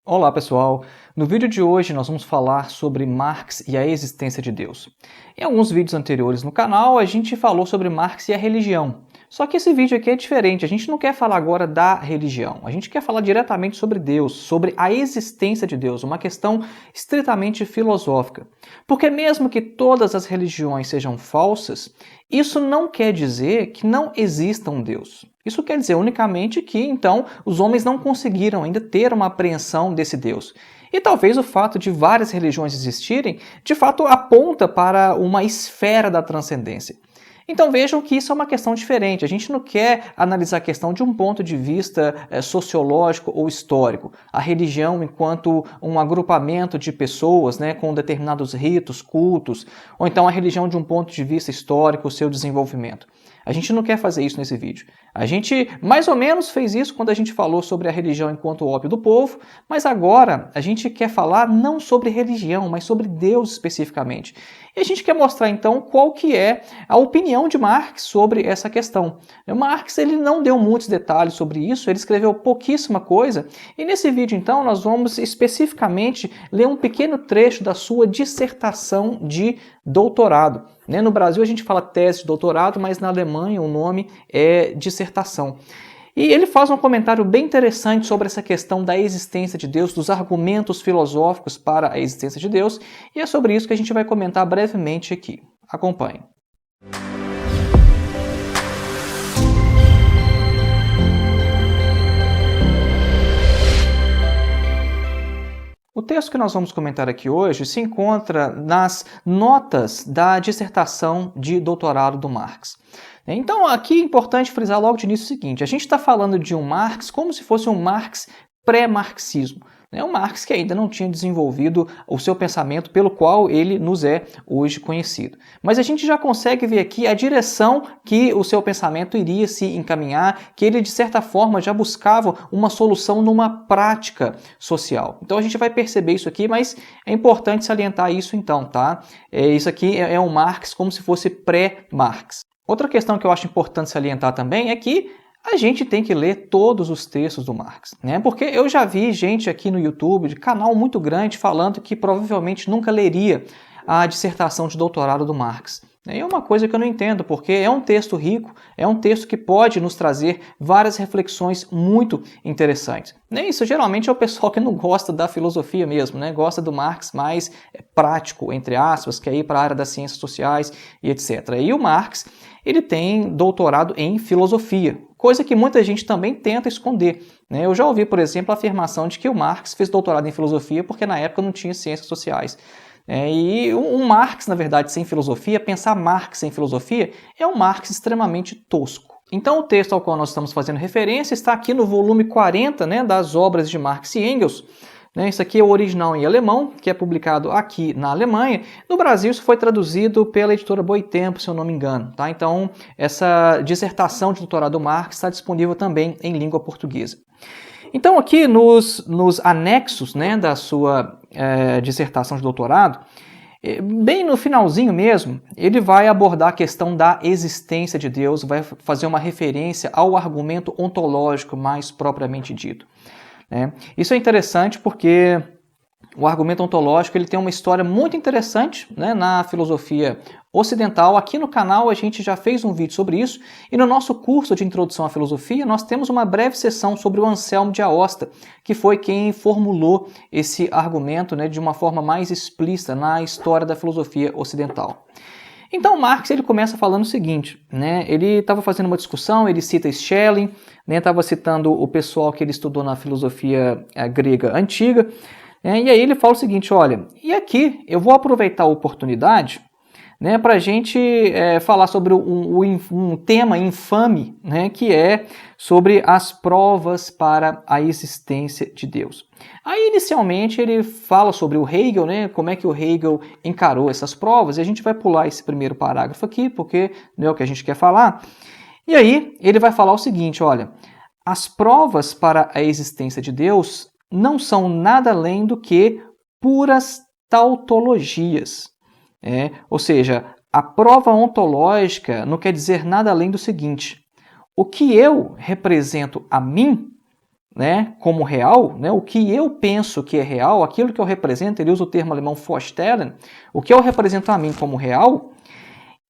Olá pessoal, no vídeo de hoje nós vamos falar sobre Marx e a existência de Deus. Em alguns vídeos anteriores no canal a gente falou sobre Marx e a religião, só que esse vídeo aqui é diferente, a gente não quer falar agora da religião, a gente quer falar diretamente sobre Deus, sobre a existência de Deus, uma questão estritamente filosófica. Porque mesmo que todas as religiões sejam falsas, isso não quer dizer que não exista um Deus. Isso quer dizer unicamente que, então, os homens não conseguiram ainda ter uma apreensão desse Deus. E talvez o fato de várias religiões existirem, de fato, aponta para uma esfera da transcendência. Então vejam que isso é uma questão diferente. A gente não quer analisar a questão de um ponto de vista sociológico ou histórico. A religião enquanto um agrupamento de pessoas, com determinados ritos, cultos, ou então a religião de um ponto de vista histórico, o seu desenvolvimento. A gente não quer fazer isso nesse vídeo. A gente mais ou menos fez isso quando a gente falou sobre a religião enquanto ópio do povo, mas agora a gente quer falar não sobre religião, mas sobre Deus especificamente. E a gente quer mostrar então qual que é a opinião de Marx sobre essa questão. Marx ele não deu muitos detalhes sobre isso, ele escreveu pouquíssima coisa, e nesse vídeo então nós vamos especificamente ler um pequeno trecho da sua dissertação de doutorado. No Brasil a gente fala tese de doutorado, mas na Alemanha o nome é dissertação. E ele faz um comentário bem interessante sobre essa questão da existência de Deus, dos argumentos filosóficos para a existência de Deus, e é sobre isso que a gente vai comentar brevemente aqui. Acompanhe. O texto que nós vamos comentar aqui hoje se encontra nas notas da dissertação de doutorado do Marx. Então, aqui é importante frisar logo de início o seguinte, a gente está falando de um Marx como se fosse um Marx pré-marxismo. Um Marx que ainda não tinha desenvolvido o seu pensamento pelo qual ele nos é hoje conhecido. Mas a gente já consegue ver aqui a direção que o seu pensamento iria se encaminhar, que ele de certa forma já buscava uma solução numa prática social. Então a gente vai perceber isso aqui, mas é importante salientar isso então, tá? Isso aqui é um Marx como se fosse pré-Marx. Outra questão que eu acho importante salientar também é que a gente tem que ler todos os textos do Marx, Porque eu já vi gente aqui no YouTube, de canal muito grande, falando que provavelmente nunca leria a dissertação de doutorado do Marx. É uma coisa que eu não entendo, porque é um texto rico, é um texto que pode nos trazer várias reflexões muito interessantes. Isso geralmente é o pessoal que não gosta da filosofia mesmo, Gosta do Marx mais prático, entre aspas, que é ir para a área das ciências sociais e etc. E o Marx, ele tem doutorado em filosofia, coisa que muita gente também tenta esconder. Eu já ouvi, por exemplo, a afirmação de que o Marx fez doutorado em filosofia porque na época não tinha ciências sociais. E um Marx, na verdade, sem filosofia, pensar Marx sem filosofia, é um Marx extremamente tosco. Então o texto ao qual nós estamos fazendo referência está aqui no volume 40 das obras de Marx e Engels. Isso aqui é o original em alemão, que é publicado aqui na Alemanha. No Brasil isso foi traduzido pela editora Boitempo, se eu não me engano. Então essa dissertação de doutorado do Marx está disponível também em língua portuguesa. Então aqui nos anexos da sua dissertação de doutorado, bem no finalzinho mesmo, ele vai abordar a questão da existência de Deus, vai fazer uma referência ao argumento ontológico mais propriamente dito. Isso é interessante porque o argumento ontológico ele tem uma história muito interessante na filosofia ocidental. Aqui no canal a gente já fez um vídeo sobre isso e no nosso curso de Introdução à Filosofia nós temos uma breve sessão sobre o Anselmo de Aosta, que foi quem formulou esse argumento de uma forma mais explícita na história da filosofia ocidental. Então Marx ele começa falando o seguinte, ele estava fazendo uma discussão, ele cita Schelling, estava citando o pessoal que ele estudou na filosofia grega antiga, e aí ele fala o seguinte, olha, e aqui eu vou aproveitar a oportunidade para a gente falar sobre um tema infame, que é sobre as provas para a existência de Deus. Aí, inicialmente, ele fala sobre o Hegel, como é que o Hegel encarou essas provas, e a gente vai pular esse primeiro parágrafo aqui, porque não é o que a gente quer falar. E aí, ele vai falar o seguinte, olha, as provas para a existência de Deus não são nada além do que puras tautologias. Ou seja, a prova ontológica não quer dizer nada além do seguinte, o que eu represento a mim né, como real, né, o que eu penso que é real, aquilo que eu represento, ele usa o termo alemão Vorstellen, o que eu represento a mim como real,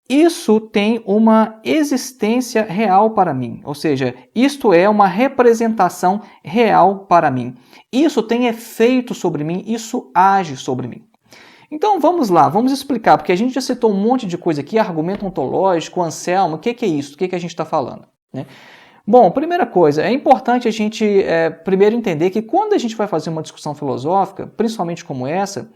isso tem uma existência real para mim, ou seja, isto é uma representação real para mim. Isso tem efeito sobre mim, isso age sobre mim. Então vamos lá, vamos explicar, porque a gente já citou um monte de coisa aqui, argumento ontológico, Anselmo, o que é isso? O que a gente está falando? Né? Bom, primeira coisa, é importante a gente primeiro entender que quando a gente vai fazer uma discussão filosófica, principalmente como essa,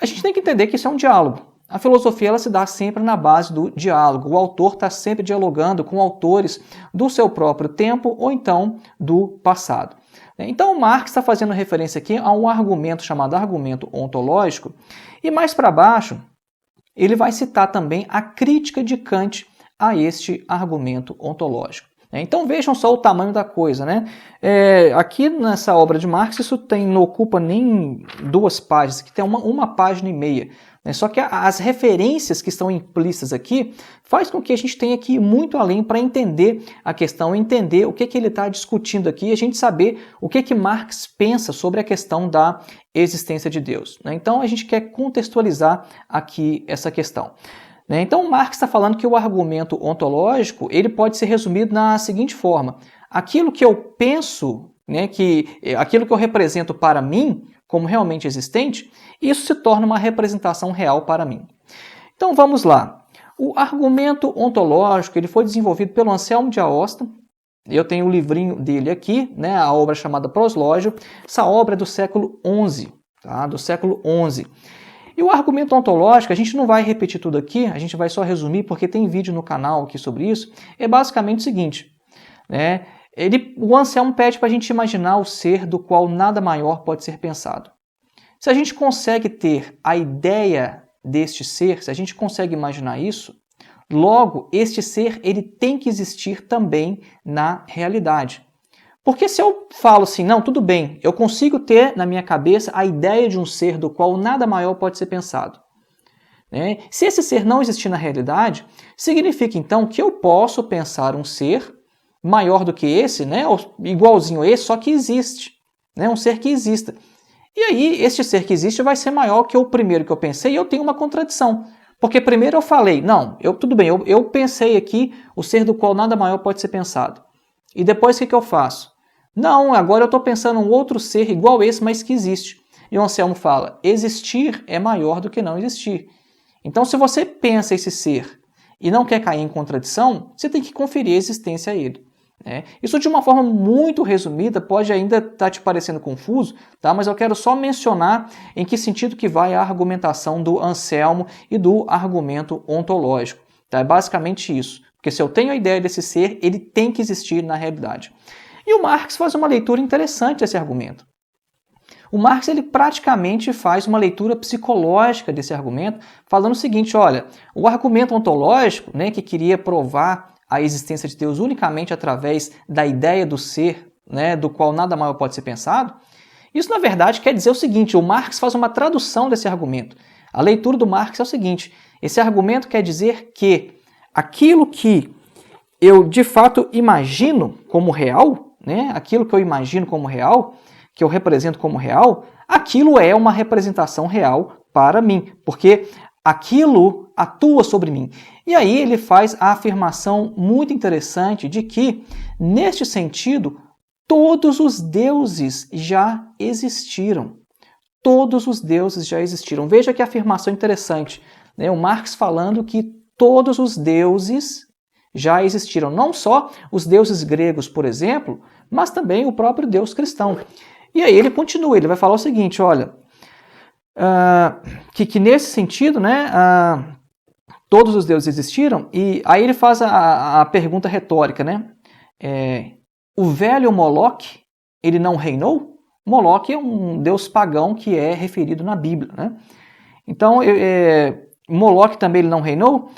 a gente tem que entender que isso é um diálogo. A filosofia ela se dá sempre na base do diálogo. O autor está sempre dialogando com autores do seu próprio tempo ou então do passado. Então, o Marx está fazendo referência aqui a um argumento chamado argumento ontológico, e mais para baixo, ele vai citar também a crítica de Kant a este argumento ontológico. Então, vejam só o tamanho da coisa, né? Aqui nessa obra de Marx, isso não ocupa nem 2 páginas, aqui tem uma página e meia. Só que as referências que estão implícitas aqui faz com que a gente tenha que ir muito além para entender a questão, entender o que ele está discutindo aqui e a gente saber o que Marx pensa sobre a questão da existência de Deus. Então a gente quer contextualizar aqui essa questão. Então Marx está falando que o argumento ontológico ele pode ser resumido na seguinte forma: aquilo que eu penso, aquilo que eu represento para mim como realmente existente, isso se torna uma representação real para mim. Então vamos lá. O argumento ontológico ele foi desenvolvido pelo Anselmo de Aosta. Eu tenho o livrinho dele aqui, a obra chamada Proslógio. Essa obra é do século XI, tá? Do século XI. E o argumento ontológico, a gente não vai repetir tudo aqui, a gente vai só resumir porque tem vídeo no canal aqui sobre isso. É basicamente o seguinte, o Anselmo pede para a gente imaginar o ser do qual nada maior pode ser pensado. Se a gente consegue ter a ideia deste ser, se a gente consegue imaginar isso, logo este ser ele tem que existir também na realidade. Porque se eu falo assim, não, tudo bem, eu consigo ter na minha cabeça a ideia de um ser do qual nada maior pode ser pensado. Se esse ser não existir na realidade, significa então que eu posso pensar um ser maior do que esse, igualzinho a esse, só que existe. Um ser que exista. E aí, este ser que existe vai ser maior que o primeiro que eu pensei e eu tenho uma contradição. Porque primeiro eu falei, não, tudo bem, eu pensei aqui o ser do qual nada maior pode ser pensado. E depois o que eu faço? Não, agora eu estou pensando um outro ser igual a esse, mas que existe. E o Anselmo fala, existir é maior do que não existir. Então, se você pensa esse ser e não quer cair em contradição, você tem que conferir a existência a ele. Isso de uma forma muito resumida pode ainda estar te parecendo confuso, tá? Mas eu quero só mencionar em que sentido que vai a argumentação do Anselmo e do argumento ontológico. Tá? É basicamente isso. Porque se eu tenho a ideia desse ser, ele tem que existir na realidade. E o Marx faz uma leitura interessante desse argumento. O Marx ele praticamente faz uma leitura psicológica desse argumento, falando o seguinte, olha, o argumento ontológico, que queria provar a existência de Deus unicamente através da ideia do ser, do qual nada maior pode ser pensado, isso na verdade quer dizer o seguinte, o Marx faz uma tradução desse argumento. A leitura do Marx é o seguinte, esse argumento quer dizer que aquilo que eu de fato imagino como real, aquilo que eu imagino como real, que eu represento como real, aquilo é uma representação real para mim, porque aquilo atua sobre mim. E aí ele faz a afirmação muito interessante de que, neste sentido, todos os deuses já existiram. Todos os deuses já existiram. Veja que afirmação interessante. O Marx falando que todos os deuses já existiram. Não só os deuses gregos, por exemplo, mas também o próprio Deus cristão. E aí ele continua, ele vai falar o seguinte, olha, que nesse sentido, todos os deuses existiram, e aí ele faz a pergunta retórica, o velho Moloque, ele não reinou? Moloque é um deus pagão que é referido na Bíblia, Então, Moloque também ele não reinou?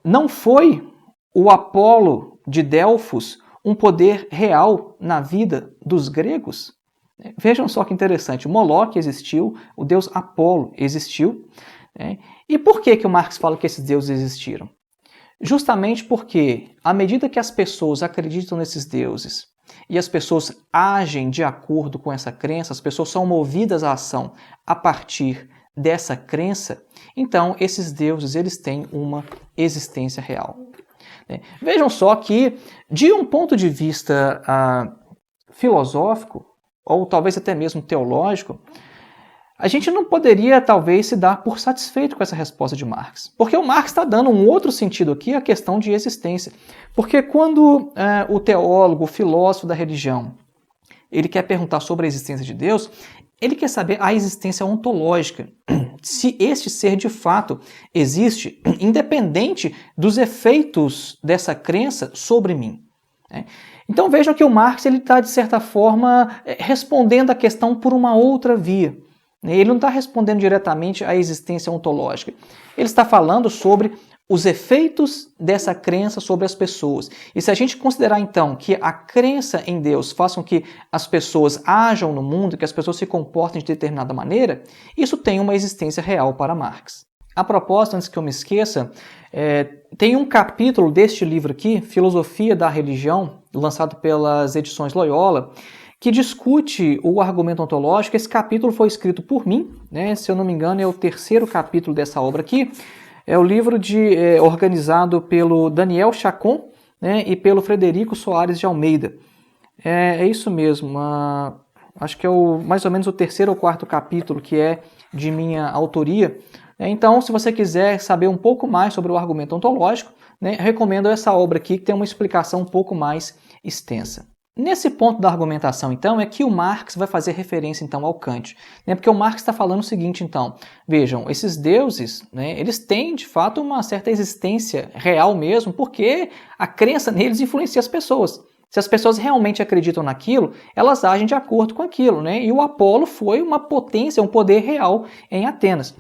Não foi o Apolo de Delfos um poder real na vida dos gregos? Vejam só que interessante, Moloque existiu, o deus Apolo existiu. E por que o Marx fala que esses deuses existiram? Justamente porque, à medida que as pessoas acreditam nesses deuses, e as pessoas agem de acordo com essa crença, as pessoas são movidas à ação a partir dessa crença, então esses deuses eles têm uma existência real. Vejam só que, de um ponto de vista filosófico, ou talvez até mesmo teológico, a gente não poderia talvez se dar por satisfeito com essa resposta de Marx. Porque o Marx está dando um outro sentido aqui à questão de existência. Porque quando o teólogo, o filósofo da religião, ele quer perguntar sobre a existência de Deus, ele quer saber a existência ontológica, se este ser de fato existe, independente dos efeitos dessa crença sobre mim. Então vejam que o Marx está, de certa forma, respondendo a questão por uma outra via. Ele não está respondendo diretamente à existência ontológica. Ele está falando sobre os efeitos dessa crença sobre as pessoas. E se a gente considerar, então, que a crença em Deus faça com que as pessoas ajam no mundo, que as pessoas se comportem de determinada maneira, isso tem uma existência real para Marx. A propósito, antes que eu me esqueça, tem um capítulo deste livro aqui, Filosofia da Religião, lançado pelas edições Loyola, que discute o argumento ontológico. Esse capítulo foi escrito por mim, se eu não me engano é o 3º capítulo dessa obra aqui. É o livro organizado pelo Daniel Chacon, e pelo Frederico Soares de Almeida. É isso mesmo, acho que é mais ou menos o 3º ou 4º capítulo que é de minha autoria. Então, se você quiser saber um pouco mais sobre o argumento ontológico, recomendo essa obra aqui, que tem uma explicação um pouco mais extensa. Nesse ponto da argumentação, então, é que o Marx vai fazer referência, então, ao Kant. Porque o Marx está falando o seguinte, então, vejam, esses deuses, eles têm, de fato, uma certa existência real mesmo, porque a crença neles influencia as pessoas. Se as pessoas realmente acreditam naquilo, elas agem de acordo com aquilo, E o Apolo foi uma potência, um poder real em Atenas.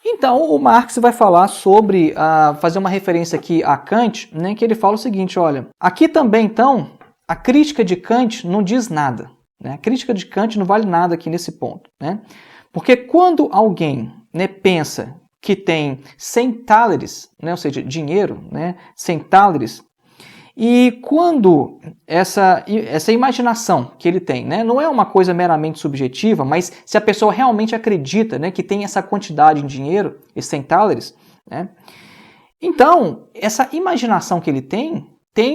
Então, o Marx vai falar sobre, fazer uma referência aqui a Kant, que ele fala o seguinte, olha, aqui também, então, a crítica de Kant não diz nada. A crítica de Kant não vale nada aqui nesse ponto. Porque quando alguém pensa que tem 100 thalers, ou seja, dinheiro, 100 thalers, e quando essa imaginação que ele tem, não é uma coisa meramente subjetiva, mas se a pessoa realmente acredita que tem essa quantidade em dinheiro, esses 100 thalers, então essa imaginação que ele tem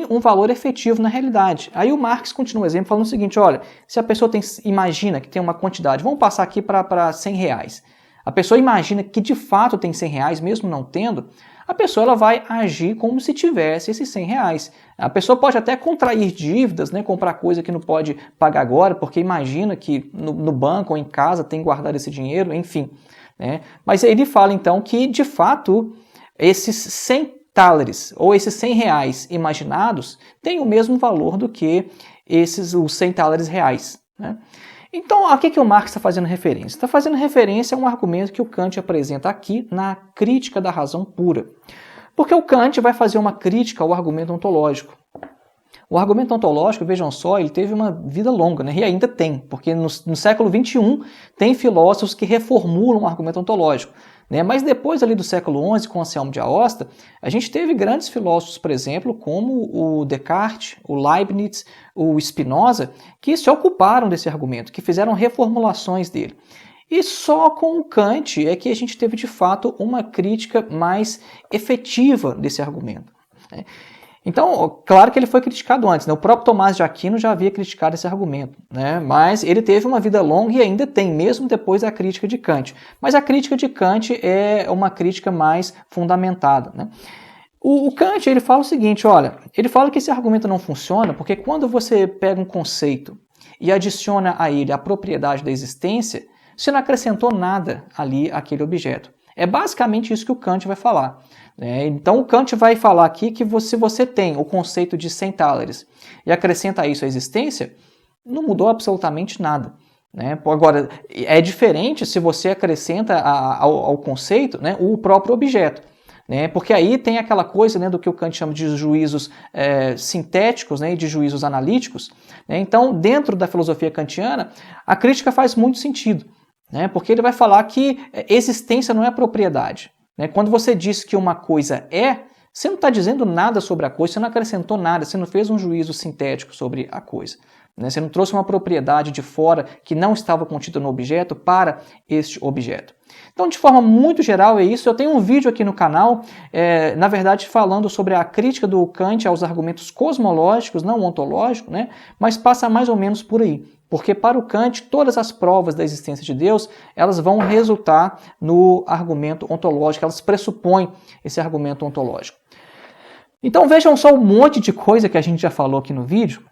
um valor efetivo na realidade. Aí o Marx continua o exemplo falando o seguinte, olha, se a pessoa imagina que tem uma quantidade, vamos passar aqui para 100 reais. A pessoa imagina que de fato tem 100 reais, mesmo não tendo, a pessoa ela vai agir como se tivesse esses 100 reais. A pessoa pode até contrair dívidas, comprar coisa que não pode pagar agora, porque imagina que no banco ou em casa tem guardado esse dinheiro, enfim. Mas ele fala então que de fato esses 100 thalers, ou esses 100 reais imaginados, têm o mesmo valor do que os 100 thalers reais. Então, a que o Marx está fazendo referência? Está fazendo referência a um argumento que o Kant apresenta aqui na Crítica da Razão Pura. Porque o Kant vai fazer uma crítica ao argumento ontológico. O argumento ontológico, vejam só, ele teve uma vida longa, e ainda tem, porque no século XXI tem filósofos que reformulam o argumento ontológico. Mas depois ali do século XI, com Anselmo de Aosta, a gente teve grandes filósofos, por exemplo, como o Descartes, o Leibniz, o Spinoza, que se ocuparam desse argumento, que fizeram reformulações dele. E só com o Kant é que a gente teve, de fato, uma crítica mais efetiva desse argumento. Então, claro que ele foi criticado antes, O próprio Tomás de Aquino já havia criticado esse argumento, Mas ele teve uma vida longa e ainda tem, mesmo depois da crítica de Kant. Mas a crítica de Kant é uma crítica mais fundamentada, O Kant, ele fala o seguinte, olha, ele fala que esse argumento não funciona porque quando você pega um conceito e adiciona a ele a propriedade da existência, você não acrescentou nada ali àquele objeto. É basicamente isso que o Kant vai falar. Então o Kant vai falar aqui que se você tem o conceito de 100 thalers e acrescenta a isso a existência, não mudou absolutamente nada. Agora, é diferente se você acrescenta ao conceito o próprio objeto. Porque aí tem aquela coisa do que o Kant chama de juízos sintéticos e de juízos analíticos. Então, dentro da filosofia kantiana, a crítica faz muito sentido. Porque ele vai falar que existência não é propriedade. Quando você diz que uma coisa é, Você não está dizendo nada sobre a coisa, você não acrescentou nada, você não fez um juízo sintético sobre a coisa. Você não trouxe uma propriedade de fora que não estava contida no objeto para este objeto. Então, de forma muito geral, é isso. Eu tenho um vídeo aqui no canal, na verdade, falando sobre a crítica do Kant aos argumentos cosmológicos, não ontológicos, mas passa mais ou menos por aí. Porque para o Kant, todas as provas da existência de Deus, elas vão resultar no argumento ontológico, elas pressupõem esse argumento ontológico. Então vejam só um monte de coisa que a gente já falou aqui no vídeo,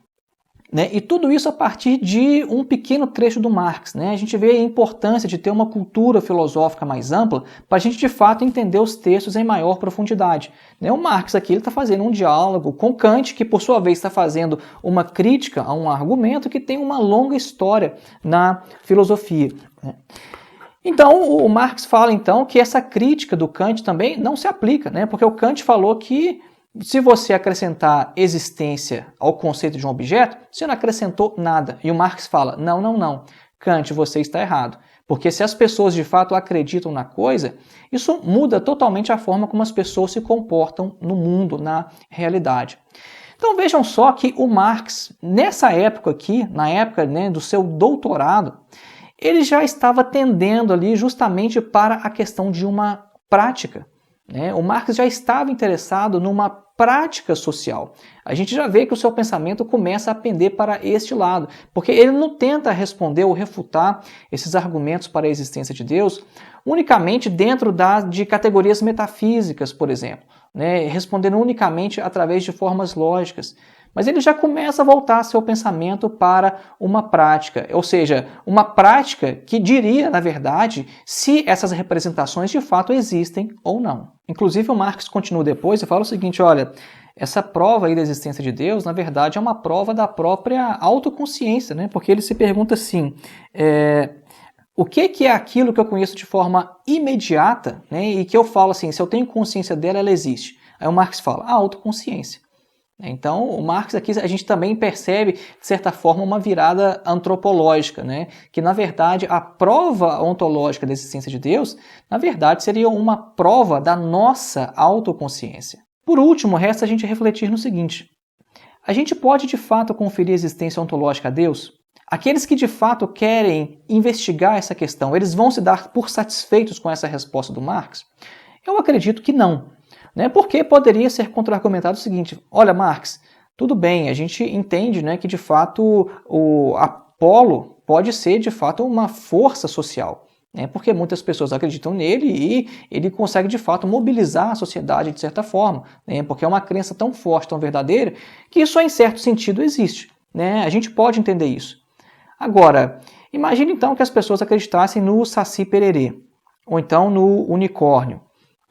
e tudo isso a partir de um pequeno trecho do Marx. A gente vê a importância de ter uma cultura filosófica mais ampla para a gente de fato entender os textos em maior profundidade. O Marx aqui está fazendo um diálogo com Kant, que por sua vez está fazendo uma crítica a um argumento que tem uma longa história na filosofia. Então, o Marx fala então que essa crítica do Kant também não se aplica, porque o Kant falou que se você acrescentar existência ao conceito de um objeto, você não acrescentou nada. E o Marx fala, não, Kant, você está errado. Porque se as pessoas de fato acreditam na coisa, isso muda totalmente a forma como as pessoas se comportam no mundo, na realidade. Então vejam só que o Marx, nessa época aqui, na época do seu doutorado, ele já estava tendendo ali justamente para a questão de uma prática. O Marx já estava interessado numa prática social. A gente já vê que o seu pensamento começa a pender para este lado, porque ele não tenta responder ou refutar esses argumentos para a existência de Deus unicamente dentro de categorias metafísicas, por exemplo, respondendo unicamente através de formas lógicas. Mas ele já começa a voltar seu pensamento para uma prática, ou seja, uma prática que diria, na verdade, se essas representações de fato existem ou não. Inclusive o Marx continua depois e fala o seguinte, olha, essa prova aí da existência de Deus, na verdade, é uma prova da própria autoconsciência, porque ele se pergunta assim, o que é aquilo que eu conheço de forma imediata, e que eu falo assim, se eu tenho consciência dela, ela existe. Aí o Marx fala, a autoconsciência. Então, o Marx aqui a gente também percebe, de certa forma, uma virada antropológica, que na verdade a prova ontológica da existência de Deus, na verdade seria uma prova da nossa autoconsciência. Por último, resta a gente refletir no seguinte, a gente pode de fato conferir a existência ontológica a Deus? Aqueles que de fato querem investigar essa questão, eles vão se dar por satisfeitos com essa resposta do Marx? Eu acredito que não. Porque poderia ser contra-argumentado o seguinte, olha Marx, tudo bem, a gente entende que de fato o Apolo pode ser de fato uma força social, porque muitas pessoas acreditam nele e ele consegue de fato mobilizar a sociedade de certa forma, porque é uma crença tão forte, tão verdadeira, que isso em certo sentido existe, a gente pode entender isso. Agora, imagine então que as pessoas acreditassem no Saci Pererê, ou então no unicórnio.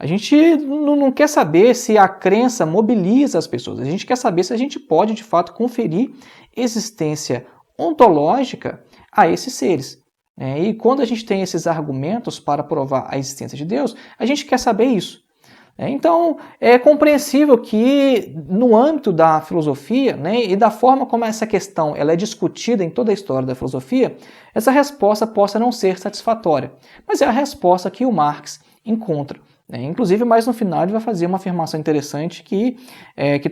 A gente não quer saber se a crença mobiliza as pessoas, a gente quer saber se a gente pode, de fato, conferir existência ontológica a esses seres. E quando a gente tem esses argumentos para provar a existência de Deus, a gente quer saber isso. Então, é compreensível que, no âmbito da filosofia, e da forma como essa questão ela é discutida em toda a história da filosofia, essa resposta possa não ser satisfatória. Mas é a resposta que o Marx encontra. Inclusive, mais no final, ele vai fazer uma afirmação interessante que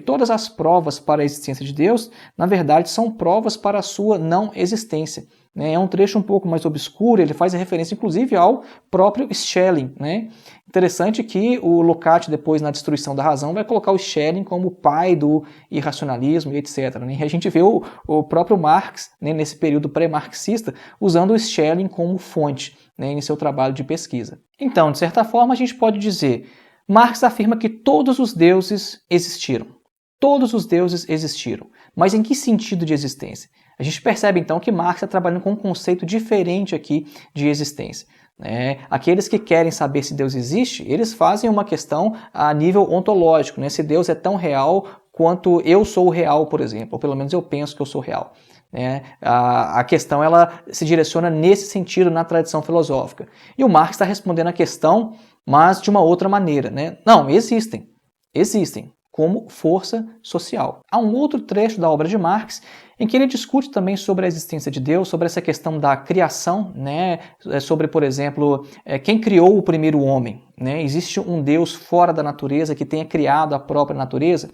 todas as provas para a existência de Deus, na verdade, são provas para a sua não existência. É um trecho um pouco mais obscuro, ele faz referência, inclusive, ao próprio Schelling. Interessante que o Lukács, depois, na Destruição da Razão, vai colocar o Schelling como pai do irracionalismo e etc. E a gente vê o próprio Marx, nesse período pré-marxista, usando o Schelling como fonte em seu trabalho de pesquisa. Então, de certa forma, a gente pode dizer, Marx afirma que todos os deuses existiram. Todos os deuses existiram. Mas em que sentido de existência? A gente percebe, então, que Marx está trabalhando com um conceito diferente aqui de existência. Aqueles que querem saber se Deus existe, eles fazem uma questão a nível ontológico, se Deus é tão real quanto eu sou real, por exemplo, ou pelo menos eu penso que eu sou real. A questão ela se direciona nesse sentido na tradição filosófica. E o Marx está respondendo a questão, mas de uma outra maneira. Não, existem como força social. Há um outro trecho da obra de Marx em que ele discute também sobre a existência de Deus, sobre essa questão da criação, né? Sobre, por exemplo, quem criou o primeiro homem, né? Existe um Deus fora da natureza que tenha criado a própria natureza?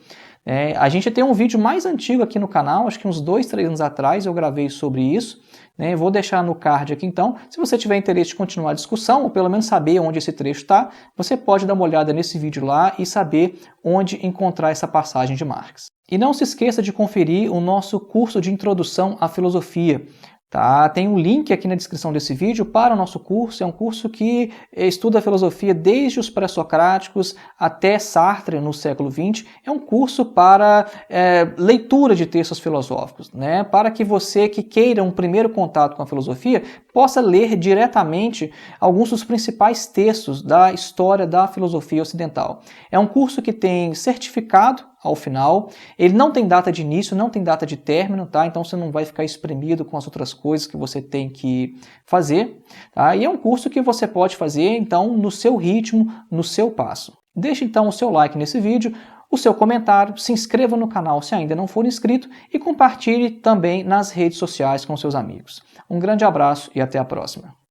A gente tem um vídeo mais antigo aqui no canal, acho que uns 2, 3 anos atrás eu gravei sobre isso, né? Vou deixar no card aqui então. Se você tiver interesse de continuar a discussão, ou pelo menos saber onde esse trecho está, você pode dar uma olhada nesse vídeo lá e saber onde encontrar essa passagem de Marx. E não se esqueça de conferir o nosso curso de Introdução à Filosofia. Tá? Tem um link aqui na descrição desse vídeo para o nosso curso. É um curso que estuda a filosofia desde os pré-socráticos até Sartre no século XX. É um curso para leitura de textos filosóficos, né? Para que você que queira um primeiro contato com a filosofia possa ler diretamente alguns dos principais textos da história da filosofia ocidental. É um curso que tem certificado ao final, ele não tem data de início, não tem data de término, tá? Então você não vai ficar espremido com as outras coisas que você tem que fazer, tá? E é um curso que você pode fazer, então, no seu ritmo, no seu passo. Deixe então o seu like nesse vídeo, o seu comentário, se inscreva no canal se ainda não for inscrito e compartilhe também nas redes sociais com seus amigos. Um grande abraço e até a próxima.